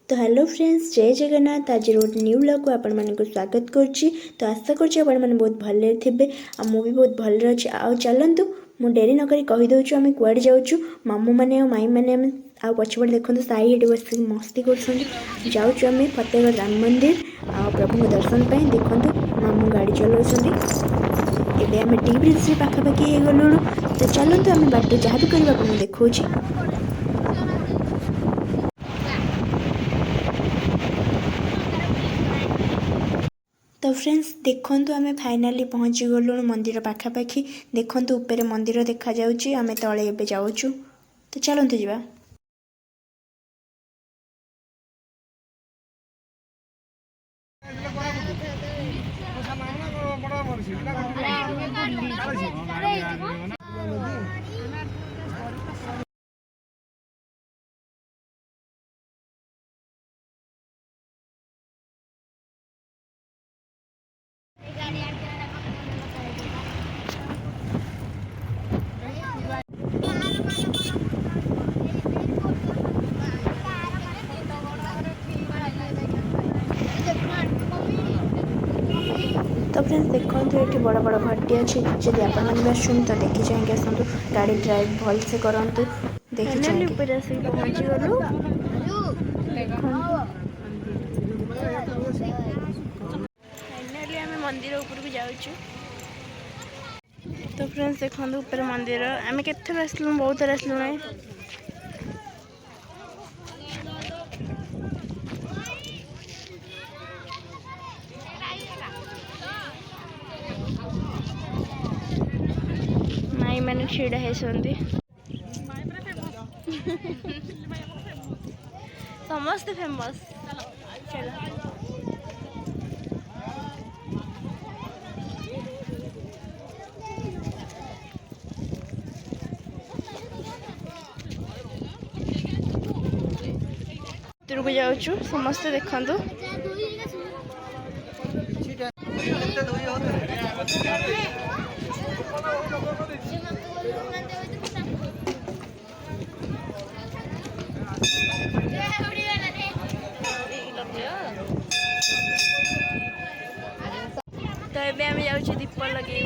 तो hello friends, जय जगन्नाथ। आज रोड न्यू ब्लॉग को आपण मानक स्वागत करुच्ची। तो आशा करुच्ची आपण माने बहुत भले थे आ मु भी बहुत भले अच्छी। आ चलतु मु डेरी नक कहीदे आम कुआड़े जाऊँ। मामू मैंने और माई मैंने आ पछपटे देखते साई ये बस मस्ती कर फतेहगढ़ राम मंदिर आ प्रभु दर्शन पर। देखते मामू गाड़ी चलाउछंती। एबे आम टी ब्रिज पाखापाखि हो गलुणु। तो चलतु आम बाटे जहाँ भी करवा आपको देखा। तो फ्रेंड्स देखंतु आमे फाइनाली पहुँची गलुणु मंदिर पाखापाखि। देखंतु ऊपर मंदिर देखा जाउची, आमे तळे एबे जाउछु। तो चलंतु जिबा। तो फ्रेंड्स देखो ये बड़ बड़ घटी अच्छी। जब आप आसुन तो देखी चाहिए आसतु। गाड़ी ड्राइव भल से करूँ। देखी चाहिए पहुँची गलु। फाइनाली आम मंदिर ऊपर को जाऊँ। तो फ्रेंड्स देखो ऊपर मंदिर आम केथर आसलु, बहुत थर आसलु ना। माई मैंने छिड़ा है समस्त फेमस। चलो को जाऊँ। समस्त देखु तो ये आम जाऊँ दीप लगे।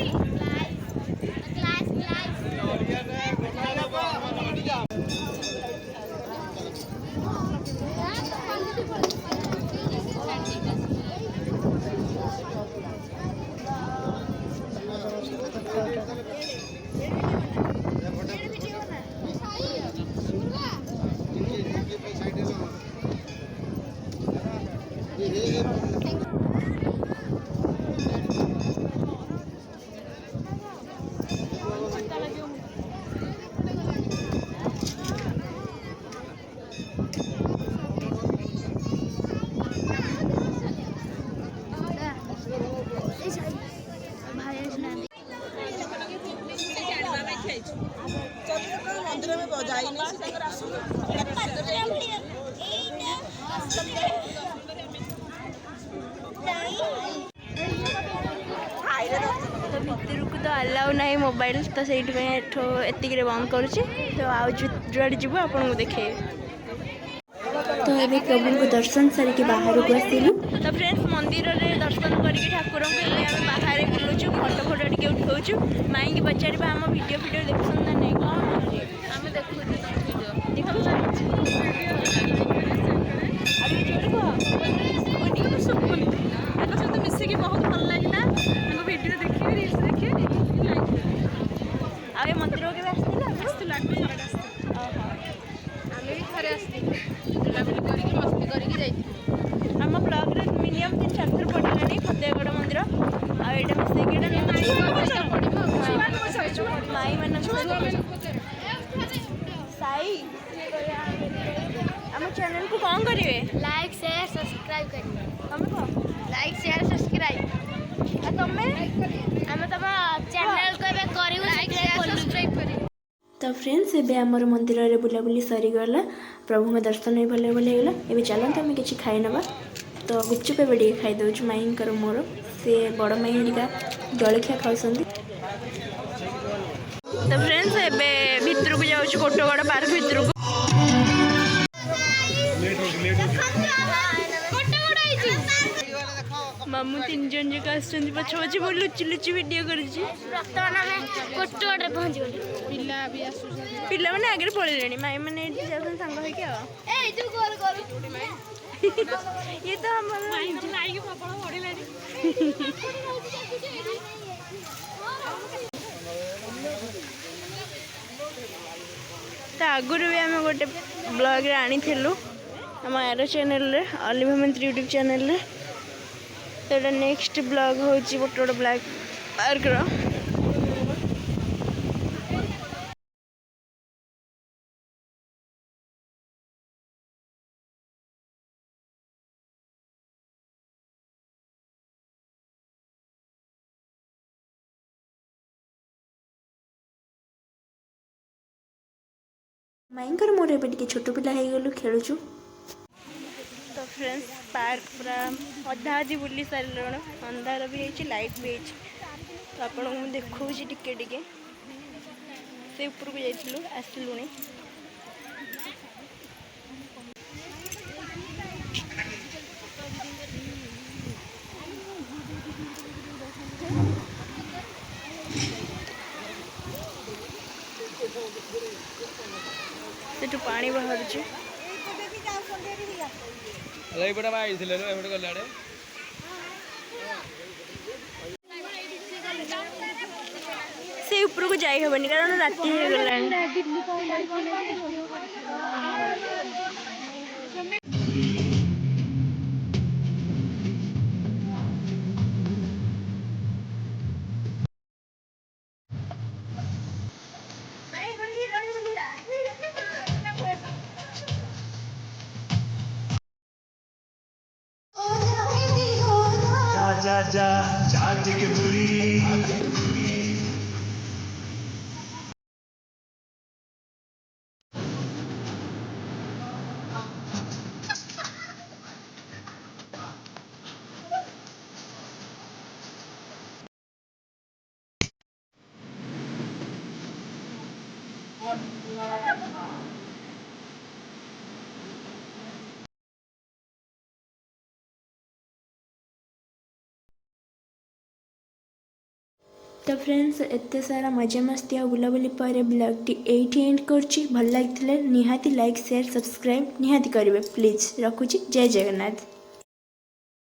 मंदिर में भितर को तो अलाउ ना मोबाइल, तो से एतिक बंद करुच्ची। तो आज जुआड़े जीव आपको देखे। तो ये प्रभु को दर्शन सारिकी बाहर को आसलु। तो फ्रेंड्स मंदिर में दर्शन करके ठाकुर को बाहर बुलूचु, फटो फटो टे उठाऊँ। माई की पचार आम भिडियो फिडियो देखुन ना नहीं कौन मिसिकी बहुत भल लगे। भिडियो देखिए, रील्स देखिए। आ मंदिर के आम ब्लॉग मिनिमम 3-4 थर पड़ानी फतेहगढ़ मंदिर। आईटा माई मान साई आम चैनल को कौन करेंगे? लाइक शेयर सब्सक्राइब करेंगे। तुम कह लाइक शेयर सब्सक्राइब। तुम्हें तुम चैनल को लाइक शेयर सब्सक्राइब करें। तो फ्रेंड्स एबे आमर मंदिर में बुलाबुली सरीगला। प्रभु में दर्शन भी भले भले होगा। एबे चलते आम कि खाई नवा। तो गुपचुप एबे टे खाईदे माई मोर से बड़ माई हरिका जलखिया खाऊँ। तो फ्रेंड्स एबे भितर को जाऊँ कोटगड़ पार्क भितर को। ମାମୁଁ 3 ଜଣ ଯାକ ଆସୁଛନ୍ତି ପଛ ପଛେ ମୁଁ ଲୁଚି ଲୁଚି ଭିଡ଼ିଓ କରୁଛି। ବର୍ତ୍ତମାନ ଆମେ କୋଟଗଡ଼ରେ ପହଞ୍ଚିଗଲୁ। ପିଲାମାନେ ଆଗରେ ପଳେଇଲେଣି ମାଇଁମାନେ ଏଠି ଯାଉଛନ୍ତି ସାଙ୍ଗ ହେଇକି ଆଉ। ଇଏ ତ ଆମର ତା ଆଗରୁ ବି ଆମେ ଗୋଟେ ବ୍ଲଗ୍ରେ ଆଣିଥିଲୁ ଆମ ଆର ଚ୍ୟାନେଲ୍ରେ ଅଲିଭା ମନ୍ତ୍ରୀ ୟୁଟ୍ୟୁବ୍ ଚ୍ୟାନେଲ୍ରେ। ତ ଏଇଟା ନେକ୍ସଟ ବ୍ଲଗ୍ ହେଉଛି ଗୋଟେ ବ୍ଲାକ୍ ପାର୍କର। ମାଇଙ୍କର ମୋର ଏବେ ଟିକେ ଛୋଟ ପିଲା ହେଇଗଲୁ ଖେଳୁଛୁ। ତ ଫ୍ରେଣ୍ଡସ୍ ପାର୍କ ପୁରା ଅଧା ଅଧି ବୁଲି ସାରିଲୁଣି। ଅନ୍ଧାର ବି ହେଇଛି ଲାଇଟ୍ ବି ହେଇଛି। ତ ଆପଣଙ୍କୁ ମୁଁ ଦେଖାଉଛି ଟିକେ ଟିକେ। ସେ ଉପରକୁ ଯାଇଥିଲୁ ଆସିଲୁଣି। ସେଠୁ ପାଣି ବାହାରୁଛି। ସେ ଉପରକୁ ଯାଇ ହବନି କାରଣ ରାତି ହେଇଗଲାଣି। तो फ्रेंड्स एते सारा मजा मस्ती और बुलाबुली पर ब्लॉगटी एठी एंड करछि। भल लागिथिले निहाती लाइक शेयर सब्सक्राइब निहाती करिवे प्लीज। रखुछि जय जगन्नाथ।